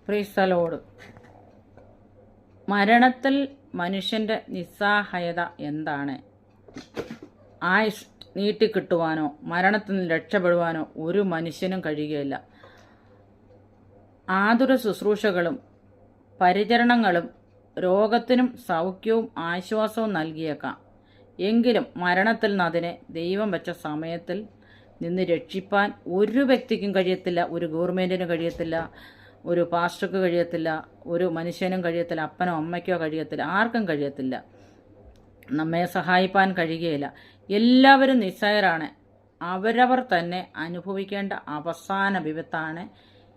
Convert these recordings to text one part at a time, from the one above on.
Praise the Lord. മരണത്തിൽ മനുഷ്യൻ്റെ നിസ്സഹായത എന്താണ്? ആയുസ് നീട്ടിക്കിട്ടുവാനോ മരണത്തിൽ നിന്ന് രക്ഷപ്പെടുവാനോ ഒരു മനുഷ്യനും കഴിയുകയില്ല. ആതുര ശുശ്രൂഷകളും പരിചരണങ്ങളും രോഗത്തിനും സൗഖ്യവും ആശ്വാസവും നൽകിയേക്കാം. എങ്കിലും മരണത്തിൽ നിന്ന് അതിനെ ദൈവം വെച്ച സമയത്തിൽ നിന്ന് രക്ഷിപ്പാൻ ഒരു വ്യക്തിക്കും കഴിയത്തില്ല, ഒരു ഗവൺമെൻറ്റിനും കഴിയത്തില്ല, ഒരു പാസ്റ്റർക്ക് കഴിയത്തില്ല, ഒരു മനുഷ്യനും കഴിയത്തില്ല, അപ്പനോ അമ്മയ്ക്കോ കഴിയത്തില്ല, ആർക്കും കഴിയത്തില്ല. നമ്മെ സഹായിപ്പാൻ കഴിയുകയില്ല. എല്ലാവരും നിസ്സഹായരാണ്. അവരവർ തന്നെ അനുഭവിക്കേണ്ട അവസാന വിപത്താണ്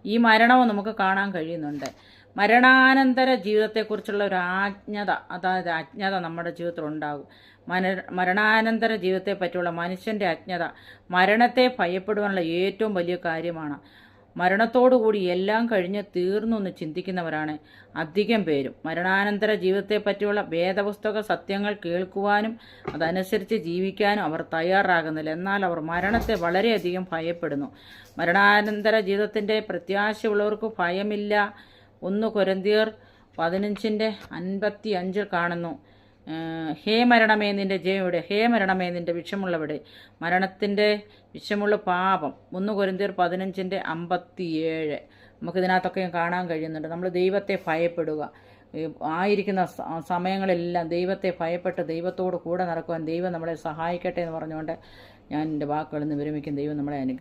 ഈ മരണവും നമുക്ക് കാണാൻ കഴിയുന്നുണ്ട്. മരണാനന്തര ജീവിതത്തെക്കുറിച്ചുള്ള ഒരു അജ്ഞത നമ്മുടെ ജീവിതത്തിൽ ഉണ്ടാകും. മരണാനന്തര ജീവിതത്തെ പറ്റിയുള്ള മനുഷ്യൻ്റെ അജ്ഞത മരണത്തെ ഭയപ്പെടുവാനുള്ള ഏറ്റവും വലിയ കാര്യമാണ്. മരണത്തോടുകൂടി എല്ലാം കഴിഞ്ഞ് തീർന്നു എന്ന് ചിന്തിക്കുന്നവരാണ് അധികം പേരും. മരണാനന്തര ജീവിതത്തെ പറ്റിയുള്ള വേദപുസ്തക സത്യങ്ങൾ കേൾക്കുവാനും അതനുസരിച്ച് ജീവിക്കാനും അവർ തയ്യാറാകുന്നില്ല. എന്നാൽ അവർ മരണത്തെ വളരെയധികം ഭയപ്പെടുന്നു. മരണാനന്തര ജീവിതത്തിൻ്റെ പ്രത്യാശയുള്ളവർക്ക് ഭയമില്ല. 1 കൊരിന്ത്യർ 15:55 കാണുന്നു. ഹേ മരണമേ നിൻ്റെ ജയയുടെ, ഹേ മരണമേ നിൻ്റെ വിഷമുള്ളവിടെ, മരണത്തിൻ്റെ വിഷമുള്ള പാപം. 1 കൊരിന്ത്യർ 15:57 നമുക്കിതിനകത്തൊക്കെ കാണാൻ കഴിയുന്നുണ്ട്. നമ്മൾ ദൈവത്തെ ഭയപ്പെടുക, ആയിരിക്കുന്ന സമയങ്ങളെല്ലാം ദൈവത്തെ ഭയപ്പെട്ട് ദൈവത്തോട് കൂടെ നടക്കുവാൻ ദൈവം നമ്മളെ സഹായിക്കട്ടെ എന്ന് പറഞ്ഞുകൊണ്ട് ഞാൻ എൻ്റെ വാക്കുകളിൽ നിന്ന് വിരമിക്കും. ദൈവം നമ്മളെ അനുഗ്രഹിക്കട്ടെ.